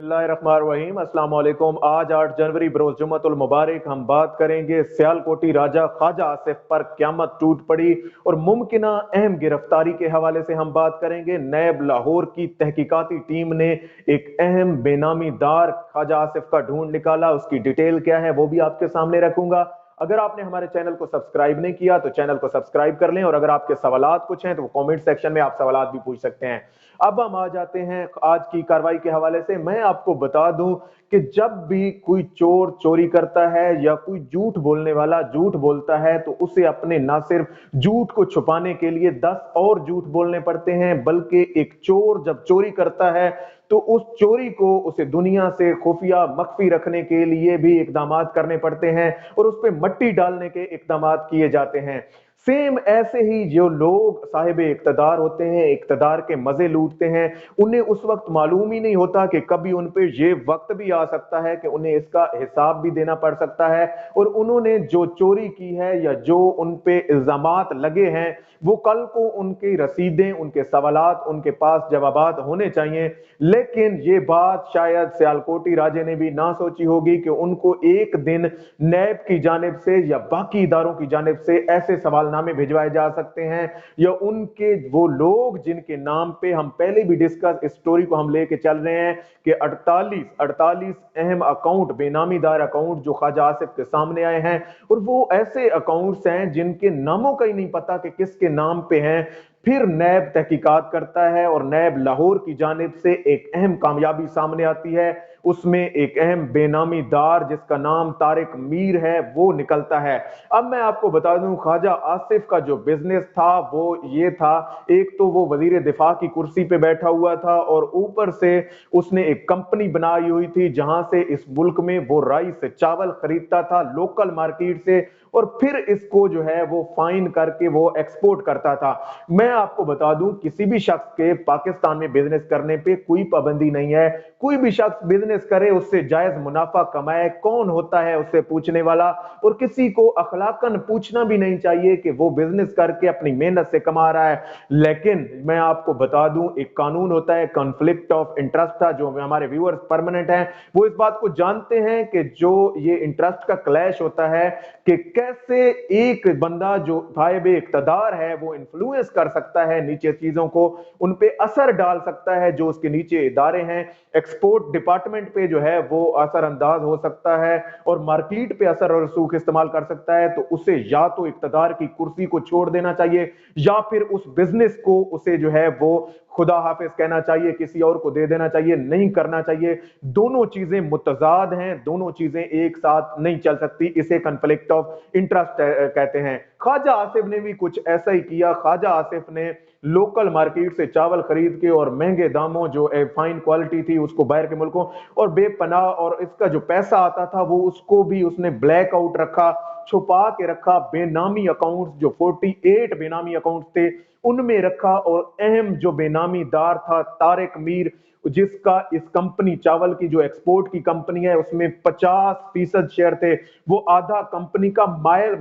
बिस्मिल्लाहिर्रहमानिर्रहीम। अस्सलाम वालेकुम। आज 8 जनवरी बरोज जुम्मतुल मुबारक हम बात करेंगे सियालकोटी राजा ख्वाजा आसिफ पर क्यामत टूट पड़ी और मुमकिना अहम गिरफ्तारी के हवाले से हम बात करेंगे। नैब लाहौर की तहकीकाती टीम ने एक अहम बेनामी दार ख्वाजा आसिफ का ढूंढ निकाला, उसकी डिटेल क्या है वो भी आपके सामने रखूंगा। अगर आपने हमारे चैनल को सब्सक्राइब नहीं किया तो चैनल को सब्सक्राइब कर लें, और अगर आपके सवालात कुछ हैं तो कमेंट सेक्शन में आप सवालात भी पूछ सकते हैं। अब हम आ जाते हैं आज की कार्रवाई के हवाले से। मैं आपको बता दूं कि जब भी कोई चोर चोरी करता है या कोई झूठ बोलने वाला झूठ बोलता है तो उसे अपने ना सिर्फ झूठ को छुपाने के लिए 10 और झूठ बोलने पड़ते हैं, बल्कि एक चोर जब चोरी करता है तो उस चोरी को उसे दुनिया से खुफिया मख्फी रखने के लिए भी इकदाम करने पड़ते हैं और उस पर मट्टी डालने के इकदाम किए जाते हैं। सेम ऐसे ही जो लोग साहिब इक्तदार होते हैं, इक्तदार के मजे लूटते हैं, उन्हें उस वक्त मालूम ही नहीं होता कि कभी उन पे ये वक्त भी आ सकता है कि उन्हें इसका हिसाब भी देना पड़ सकता है, और उन्होंने जो चोरी की है या जो उन पे इल्जामात लगे हैं वो कल को उनकी रसीदें, उनके सवालात, उनके पास जवाबात होने चाहिए। लेकिन ये बात शायद सियालकोटी राजे ने भी ना सोची होगी कि उनको एक दिन नैब की जानिब से या बाकी इदारों की जानिब से ऐसे सवालनामे भिजवाए जा सकते हैं, या उनके वो लोग जिनके नाम पे हम पहले भी डिस्कस इस स्टोरी को हम लेके चल रहे हैं कि 48 अहम अकाउंट, बेनामीदार अकाउंट जो ख्वाजा आसिफ के सामने आए हैं, और वो ऐसे अकाउंट्स हैं जिनके नामों का ही नहीं पता कि किसके नाम पे हैं। फिर नैब तहकीकात करता है और नैब लाहौर की जानिब से एक अहम कामयाबी सामने आती है। उसमें एक अहम बेनामी दार जिसका नाम तारिक मीर है वो निकलता है। अब मैं आपको बता दूं, ख्वाजा आसिफ का जो बिजनेस था वो ये था, एक तो वो वजीर दिफा की कुर्सी पे बैठा हुआ था और ऊपर से उसने एक कंपनी बनाई हुई थी जहां से इस मुल्क में वो राइस चावल खरीदता था लोकल मार्केट से, और फिर इसको जो है वो फाइन करके वो एक्सपोर्ट करता था। मैं आपको बता दूं, किसी भी शख्स के पाकिस्तान में बिजनेस करने पे कोई पाबंदी नहीं है। कोई भी शख्स बिजनेस करे, उससे जायज मुनाफा कमाए, कौन होता है उससे पूछने वाला, और किसी को अखलाकन पूछना भी नहीं चाहिए कि वो बिजनेस करके अपनी मेहनत से कमा रहा है। लेकिन मैं आपको बता दूं, एक कानून होता है कॉन्फ्लिक्ट ऑफ इंटरेस्ट था, जो हमारे व्यूअर्स परमानेंट हैं वो इस बात को जानते हैं कि जो ये इंटरेस्ट का क्लैश होता है कि कैसे एक बंदा जो साहिब इक्तदार है वो इन्फ्लुएंस कर सकता है नीचे चीजों को, उन पे असर डाल सकता है, जो उसके नीचे इदारे हैं एक्सपोर्ट डिपार्टमेंट पे जो है वो असर अंदाज हो सकता है और मार्केट पे असर और रसूख इस्तेमाल कर सकता है, तो उसे या तो इक्तदार की कुर्सी को छोड़ देना चाहिए या फिर उस बिजनेस को उसे जो है वो खुदा हाफिज कहना चाहिए, किसी और को दे देना चाहिए, नहीं करना चाहिए। दोनों चीजें मुतजाद हैं, दोनों चीजें एक साथ नहीं चल सकती, इसे कॉन्फ्लिक्ट ऑफ इंटरेस्ट कहते हैं। ख्वाजा आसिफ ने भी कुछ ऐसा ही किया। ख्वाजा आसिफ ने लोकल मार्केट से चावल खरीद के और महंगे दामों, जो फाइन क्वालिटी थी, उसको बाहर के मुल्कों और बेपनाह, और इसका जो पैसा आता था वो उसको भी उसने ब्लैक आउट रखा, छुपा के रखा। बेनामी अकाउंट्स जो 48 बेनामी अकाउंट्स थे उनमें रखा, और अहम जो बेनामी दार था तारिक मीर, जिसका इस कंपनी चावल की जो एक्सपोर्ट की कंपनी है उसमें 50% शेयर थे, वो आधा कंपनी का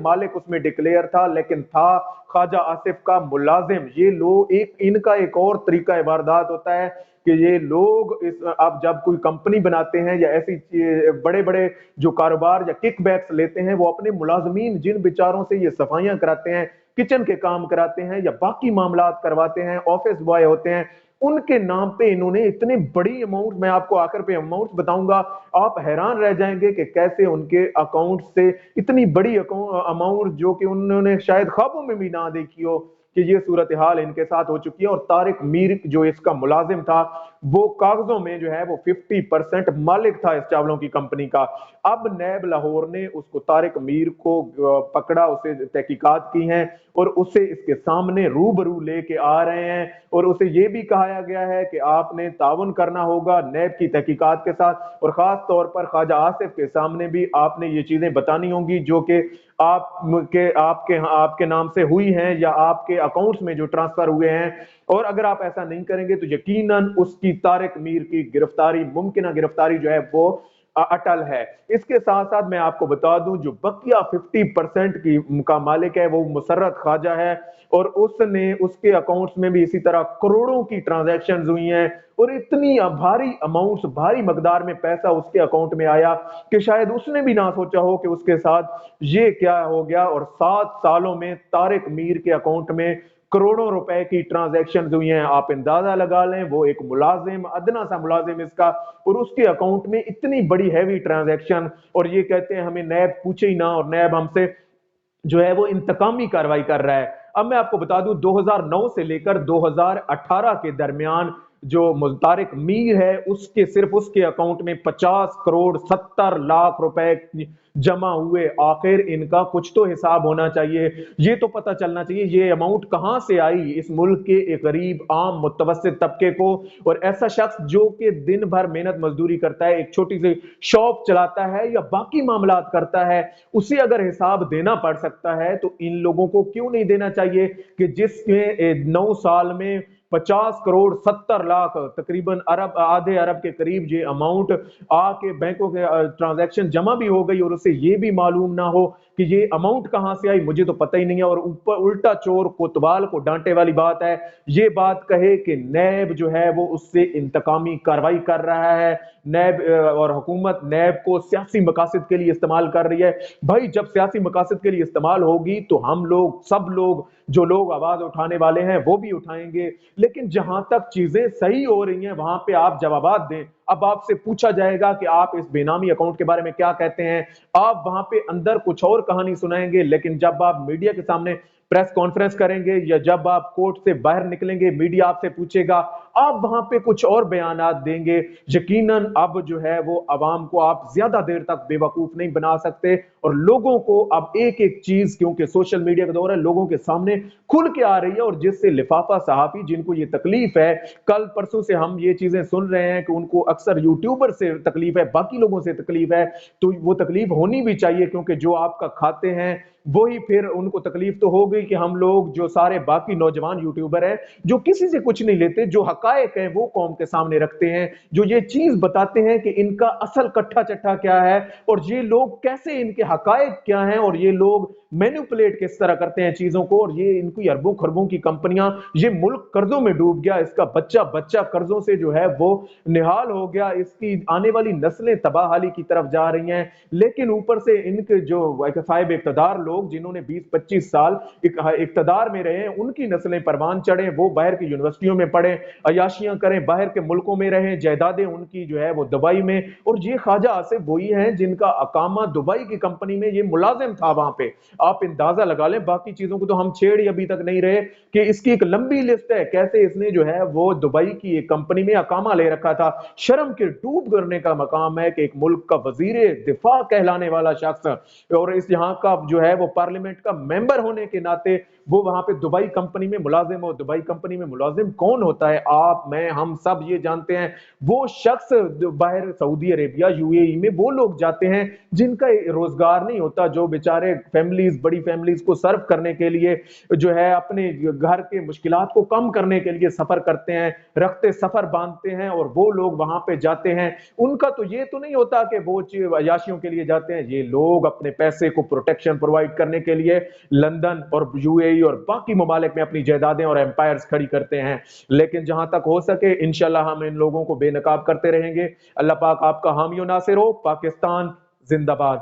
मालिक उसमें डिक्लेयर था, लेकिन था ख्वाजा आसिफ का मुलाजिम। ये लोग इनका एक और तरीका वारदात होता है कि ये लोग इस अब जब कोई कंपनी बनाते हैं या ऐसी बड़े बड़े जो कारोबार या किकबैक्स लेते हैं, वो अपने मुलाजमीन जिन बेचारों से ये सफाइयां कराते हैं, किचन के काम कराते हैं या बाकी मामलात करवाते हैं, ऑफिस बॉय होते हैं, उनके नाम पे इन्होंने इतने बड़ी अमाउंट, मैं आपको आखिर पे अमाउंट बताऊंगा, आप हैरान रह जाएंगे कि कैसे उनके अकाउंट से इतनी बड़ी अमाउंट जो कि उन्होंने शायद ख्वाबों में भी ना देखी हो कि ये सूरत हाल इनके साथ हो चुकी है। और तारिक मीर जो इसका मुलाजिम था वो कागजों में जो है वो 50% मालिक था इस चावलों की कंपनी का। अब नैब लाहौर ने उसको तारिक मीर को पकड़ा, उसे तहकीकात की हैं और उसे इसके सामने रूबरू लेके आ रहे हैं, और उसे ये भी कहा गया है कि आपने ताउन करना होगा नैब की तहकीकात के साथ, और खास तौर पर ख्वाजा आसिफ के सामने भी आपने ये चीजें बतानी होंगी जो कि आपके नाम से हुई हैं या आपके अकाउंट्स में जो ट्रांसफर हुए हैं। और अगर आप ऐसा नहीं करेंगे तो यकीनन उसकी तारिक मीर की गिरफ्तारी, मुमकिन गिरफ्तारी जो है वो अटल है। इसके साथ साथ मैं आपको बता दूं, जो बकिया 50% का मालिक है वो मुसर्रत ख्वाजा है, और उसने उसके अकाउंट्स में भी इसी तरह करोड़ों की ट्रांजैक्शंस हुई हैं, और इतनी भारी अमाउंट्स, भारी मकदार में पैसा उसके अकाउंट में आया कि शायद उसने भी ना सोचा हो कि उसके साथ ये क्या हो गया। और 7 सालों में तारिक मीर के अकाउंट में करोड़ों रुपए की ट्रांजैक्शन हुई हैं। आप अंदाजा लगा लें, वो एक मुलाजिम, अदना सा मुलाजिम इसका, और उसके अकाउंट में इतनी बड़ी हैवी ट्रांजैक्शन, और ये कहते हैं हमें नैब पूछे ही ना, और नैब हमसे जो है वो इंतकामी कार्रवाई कर रहा है। अब मैं आपको बता दूं, 2009 से लेकर 2018 के दरमियान जो तारिक मीर है, उसके सिर्फ उसके अकाउंट में 50 करोड़ 70 लाख रुपए जमा हुए। आखिर इनका कुछ तो हिसाब होना चाहिए, ये तो पता चलना चाहिए ये अमाउंट कहां से आई इस मुल्क के एक गरीब आम मुतवस्सित तबके को। और ऐसा शख्स जो कि दिन भर मेहनत मजदूरी करता है, एक छोटी सी शॉप चलाता है या बाकी मामलात करता है, उसे अगर हिसाब देना पड़ सकता है तो इन लोगों को क्यों नहीं देना चाहिए कि जिसके 9 साल में 50 करोड़ 70 लाख, तकरीबन अरब, आधे अरब के करीब ये अमाउंट आके बैंकों के ट्रांजैक्शन जमा भी हो गई, और उसे ये भी मालूम ना हो कि ये अमाउंट कहां से आई, मुझे तो पता ही नहीं है। और ऊपर उल्टा चोर कोतवाल को डांटे वाली बात है, ये बात कहे कि नैब जो है वो उससे इंतकामी कार्रवाई कर रहा है, नैब और हुकूमत नैब को सियासी मकासद के लिए इस्तेमाल कर रही है। भाई जब सियासी मकासद के लिए इस्तेमाल होगी तो हम लोग, सब लोग, जो लोग आवाज उठाने वाले हैं वो भी उठाएंगे, लेकिन जहां तक चीजें सही हो रही हैं वहां पे आप जवाबात दें। अब आपसे पूछा जाएगा कि आप इस बेनामी अकाउंट के बारे में क्या कहते हैं, आप वहां पे अंदर कुछ और कहानी सुनाएंगे, लेकिन जब आप मीडिया के सामने प्रेस कॉन्फ्रेंस करेंगे या जब आप कोर्ट से बाहर निकलेंगे, मीडिया आपसे पूछेगा, आप वहां पे कुछ और बयानात देंगे। यकीनन अब जो है वो अवाम को आप ज्यादा देर तक बेवकूफ नहीं बना सकते, और लोगों को अब एक एक चीज, क्योंकि सोशल मीडिया का दौर है, लोगों के सामने खुल के आ रही है, और जिससे लिफाफा सहाफी जिनको ये तकलीफ है, कल परसों से हम ये चीजें सुन रहे हैं कि उनको अक्सर यूट्यूबर से तकलीफ है, बाकी लोगों से तकलीफ है, तो वो तकलीफ होनी भी चाहिए, क्योंकि जो आपका खाते हैं वही फिर उनको तकलीफ तो हो गई कि हम लोग जो सारे बाकी नौजवान यूट्यूबर हैं जो किसी से कुछ नहीं लेते, जो हकायक है वो कौम के सामने रखते हैं, जो ये चीज बताते हैं कि इनका असल कट्ठा चट्ठा क्या है, और ये लोग कैसे, इनके हकायक क्या हैं, और ये लोग मैनिपुलेट किस तरह करते हैं चीजों को, और ये इनकी अरबों खरबों की कंपनियां, ये मुल्क कर्जों में डूब गया, इसका बच्चा बच्चा कर्जों से जो है वो निहाल हो गया, इसकी आने वाली नस्लें तबाहाली की तरफ जा रही हैं। लेकिन ऊपर से इनके जो साहिब इक़्तिदार लोग जिन्होंने 20-25 साल इक़्तिदार में रहे, उनकी नस्लें परवान चढ़े, वो बाहर की यूनिवर्सिटियों में पढ़े, अयाशियां करें, बाहर के मुल्कों में रहें, जायदादें उनकी जो है वो दुबई में, और ये ख्वाजा आसिफ वही हैं जिनका अकामा दुबई की कंपनी में ये मुलाजिम था वहां पे। आप अंदाजा लगा लें, बाकी चीजों को तो हम छेड़ ही अभी तक नहीं रहे कि इसकी एक लंबी लिस्ट है कैसे इसने जो है वो दुबई की एक कंपनी में अकामा ले रखा था। शर्म के डूब करने का मकाम है कि एक मुल्क का वजीर दिफा कहलाने वाला शख्स, और इस यहाँ का जो है वो पार्लियामेंट का मेंबर होने के नाते वो वहां पे दुबई कंपनी में मुलाजिम हो। दुबई कंपनी में मुलाजिम कौन होता है? आप, मैं, हम सब ये जानते हैं। वो शख्स बाहर सऊदी अरेबिया, यूएई में वो लोग जाते हैं जिनका रोजगार नहीं होता, जो बेचारे फैमिलीज, बड़ी फैमिलीज को सर्व करने के लिए जो है अपने घर के मुश्किलात को कम करने के लिए सफर करते हैं, रखते सफर बांधते हैं, और वो लोग वहां पे जाते हैं। उनका तो ये तो नहीं होता कि वो अयाशियों के लिए जाते हैं, ये लोग अपने पैसे को प्रोटेक्शन प्रोवाइड करने के लिए लंदन और यूएई और बाकी ममालिक में अपनी जायदादें और एम्पायर्स खड़ी करते हैं। लेकिन जहां तक हो सके इंशाल्लाह हम इन लोगों को बेनकाब करते रहेंगे। अल्लाह पाक आपका हामी नासिर हो। पाकिस्तान जिंदाबाद।